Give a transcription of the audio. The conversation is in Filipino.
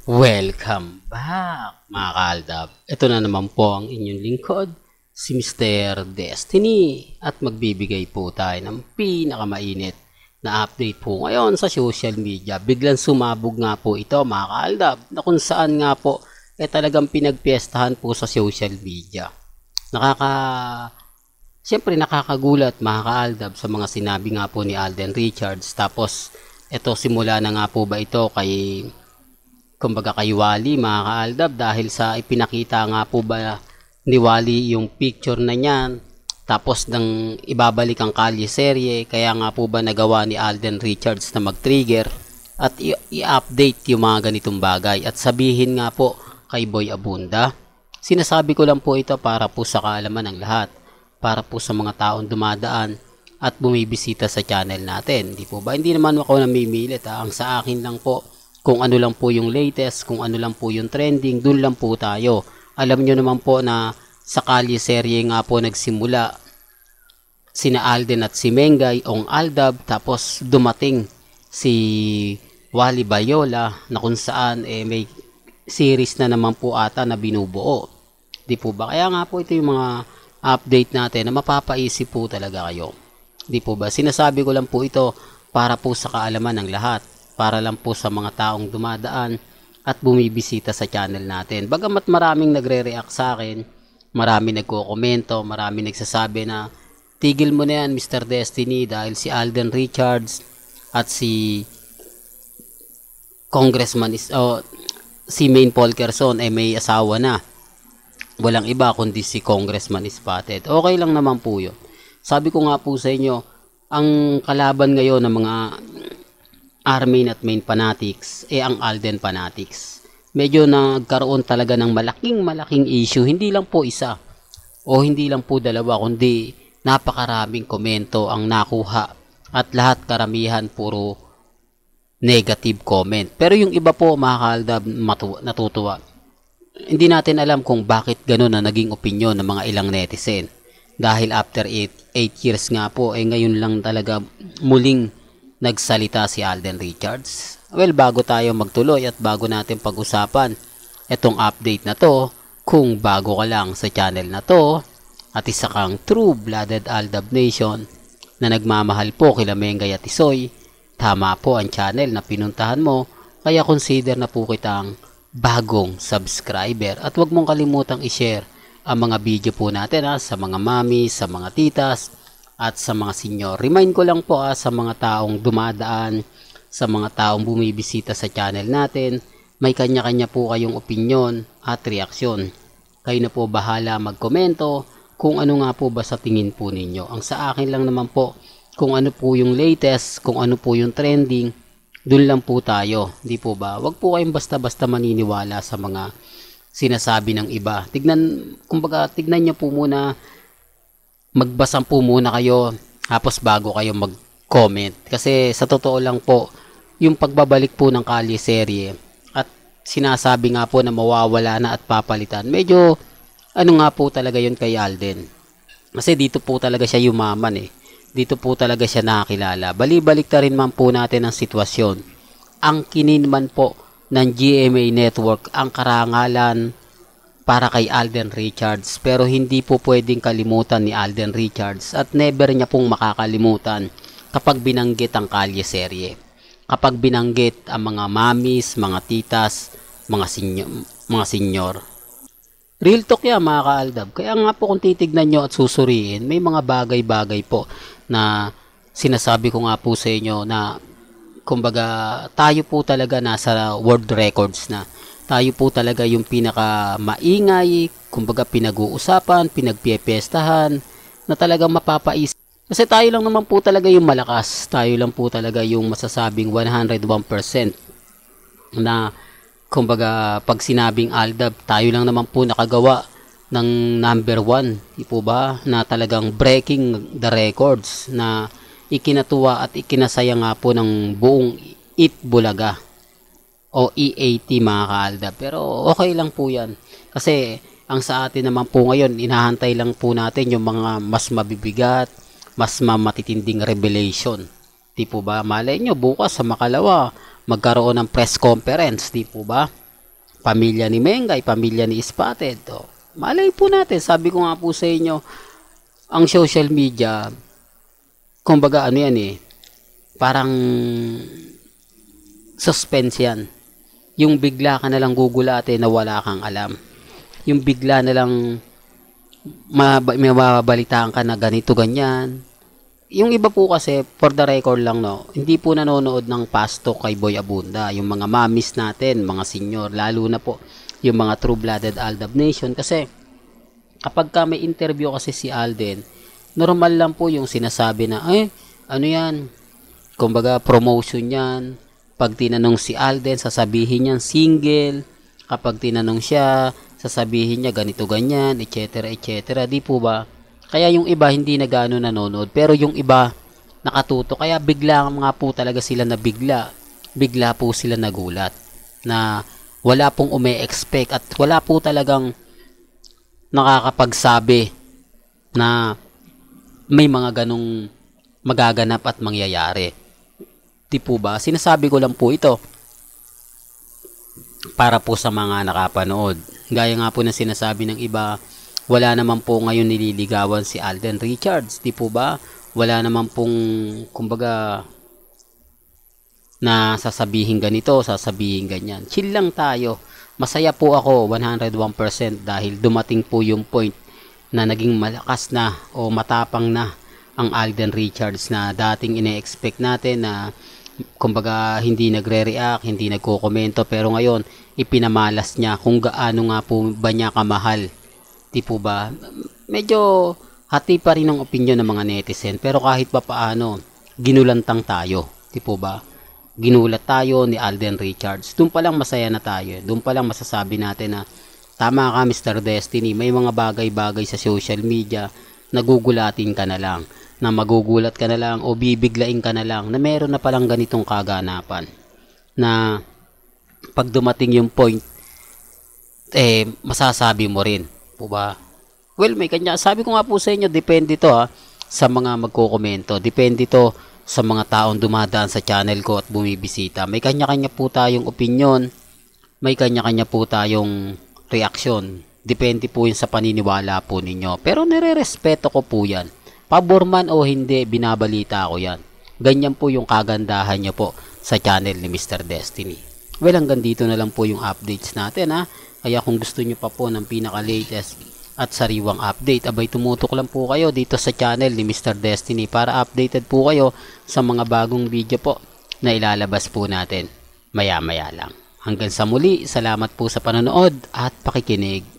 Welcome back mga kaaldab. Ito na naman po ang inyong lingkod, si Mr. Destiny. At magbibigay po tayo ng pinakamainit na update po ngayon sa social media. Biglang sumabog nga po ito mga kaaldab, na kung saan nga po talagang pinagpiestahan po sa social media. Siyempre nakakagulat mga kaaldab sa mga sinabi nga po ni Alden Richards. Tapos ito, simula na nga po ba ito kay Wally mga kaaldab, dahil sa ipinakita nga po ba ni Wally yung picture na niyan, tapos nang ibabalik ang Kalye serye, kaya nga po ba nagawa ni Alden Richards na mag-trigger at i-update yung mga ganitong bagay at sabihin nga po kay Boy Abunda. Sinasabi ko lang po ito para po sa kaalaman ng lahat, para po sa mga taong dumadaan at bumibisita sa channel natin. Hindi naman ako namimilit ang sa akin lang po, kung ano lang po yung latest, kung ano lang po yung trending, dun lang po tayo. Alam nyo naman po na sa Kalye serye nga po nagsimula sina Alden at si Mengay, Ong Aldab, tapos dumating si Wally Bayola na kung saan may series na naman po ata na binubuo. Kaya nga po ito yung mga update natin na mapapaisip po talaga kayo. Sinasabi ko lang po ito para po sa kaalaman ng lahat, para lang po sa mga taong dumadaan at bumibisita sa channel natin. Bagamat maraming nagre-react sa akin, maraming nagko-komento, maraming nagsasabi na tigil mo na yan Mr. Destiny dahil si Alden Richards at si si Maine Polkerson may asawa na. Walang iba kundi si Congressman Spotted. Okay lang naman po yun. Sabi ko nga po sa inyo, ang kalaban ngayon ng mga Armin at Maine fanatics ang Alden fanatics. Medyo nagkaroon talaga ng malaking issue, hindi lang po isa o hindi lang po dalawa, kundi napakaraming komento ang nakuha at lahat karamihan puro negative comment. Pero yung iba po mga kaaldab natutuwa. Hindi natin alam kung bakit gano'n na naging opinyon ng mga ilang netizen. Dahil after 8 years nga po ngayon lang talaga muling nagsalita si Alden Richards. Well, bago tayo magtuloy at bago natin pag-usapan itong update na to, kung bago ka lang sa channel na to at isa kang true-blooded Aldab Nation na nagmamahal po kila Mengay at Isoy, tama po ang channel na pinuntahan mo, kaya consider na po kitang bagong subscriber at huwag mong kalimutang i-share ang mga video po natin sa mga mami, sa mga titas at sa mga senior. Remind ko lang po sa mga taong dumadaan, sa mga taong bumibisita sa channel natin, may kanya-kanya po kayong opinyon at reaksyon. Kayo na po bahala magkomento kung ano nga po ba sa tingin po ninyo. Ang sa akin lang naman po, kung ano po yung latest, kung ano po yung trending, dun lang po tayo. Wag po kayong basta-basta maniniwala sa mga sinasabi ng iba. Tignan nyo po muna, magbasa po muna kayo tapos bago kayo mag-comment, kasi sa totoo lang po yung pagbabalik po ng Kalye serye at sinasabi nga po na mawawala na at papalitan, medyo nga po talaga yun kay Alden, kasi dito po talaga siya yumaman dito po talaga siya nakakilala. Balik ta rin man po natin ang sitwasyon, ang kinin man po ng GMA Network ang karangalan para kay Alden Richards, pero hindi po pwedeng kalimutan ni Alden Richards at never niya pong makakalimutan kapag binanggit ang Kalye serye, kapag binanggit ang mga mamis, mga titas, mga senior. Real talk yan mga kaaldab. Kaya nga po kung titignan nyo at susuriin, may mga bagay-bagay po na sinasabi ko nga po sa inyo na kumbaga tayo po talaga nasa world records na. Tayo po talaga yung pinaka maingay, kumbaga pinag-uusapan, pinagpipiestahan, na talagang mapapaisip. Kasi tayo lang naman po talaga yung malakas, tayo lang po talaga yung masasabing 101% na kumbaga pag sinabing Aldab, tayo lang naman po nakagawa ng number 1, na talagang breaking the records, na ikinatuwa at ikinasaya nga po ng buong Itbulaga o EAT mga kaaldab. Pero okay lang po yan, kasi ang sa atin naman po ngayon, inahantay lang po natin yung mga mas mabibigat, mas matitinding revelation. Malay nyo bukas sa Makalawa magkaroon ng press conference, pamilya ni Mengay, pamilya ni Spotted. O, malay po natin, sabi ko nga po sa inyo, ang social media, kumbaga ano yan parang suspense yan. Yung bigla ka na lang gugulatin na wala kang alam. Yung bigla na lang may mababalitaan ka na ganito, ganyan. Yung iba po kasi, for the record lang, hindi po nanonood ng pasto kay Boy Abunda. Yung mga mamis natin, mga senior, lalo na po yung mga true-blooded Aldab Nation. Kasi, kapag ka may interview kasi si Alden, normal lang po yung sinasabi na, ano yan? Kumbaga, promotion yan. Pag tinanong si Alden, sasabihin niya single. Kapag tinanong siya, sasabihin niya ganito, ganyan, etc. etc. Di po ba? Kaya yung iba hindi na gaano nanonood, pero yung iba nakatuto. Kaya bigla nga po talaga sila na bigla po sila nagulat na wala pong ume-expect at wala po talagang nakakapagsabi na may mga ganong magaganap at mangyayari. Di po ba? Sinasabi ko lang po ito para po sa mga nakapanood. Gaya nga po na sinasabi ng iba, wala naman po ngayon nililigawan si Alden Richards. Di po ba? Wala naman pong, kumbaga, na sasabihin ganito, sasabihin ganyan. Chill lang tayo. Masaya po ako 101% dahil dumating po yung point na naging malakas na o matapang na ang Alden Richards na dating ine-expect natin na kumbaga hindi nagre-react, hindi nagko-komento, pero ngayon ipinamalas niya kung gaano nga po ba niya kamahal. Di po ba? Medyo hati pa rin ang opinion ng mga netizen, pero kahit pa paano ginulantang tayo. Di po ba? Ginulat tayo ni Alden Richards. Doon pa lang masaya na tayo. Doon pa lang masasabi natin na tama ka, Mr. Destiny. May mga bagay-bagay sa social media na gugulatin ka na lang, na magugulat ka na lang o bibiglain ka na lang na meron na palang ganitong kaganapan na pag dumating yung point masasabi mo rin po ba? Well, may kanya, sabi ko nga po sa inyo, depende to sa mga magko-komento, depende to sa mga taong dumadaan sa channel ko at bumibisita. May kanya-kanya po tayong opinion, may kanya-kanya po tayong reaksyon, depende po yun sa paniniwala po ninyo, pero nire-respeto ko po yan. Pabor man o hindi, binabalita ko yan. Ganyan po yung kagandahan nyo po sa channel ni Mr. Destiny. Well, hanggang dito na lang po yung updates natin Kaya kung gusto nyo pa po ng pinaka-latest at sariwang update, abay tumutok lang po kayo dito sa channel ni Mr. Destiny para updated po kayo sa mga bagong video po na ilalabas po natin maya-maya lang. Hanggang sa muli, salamat po sa panonood at pakikinig.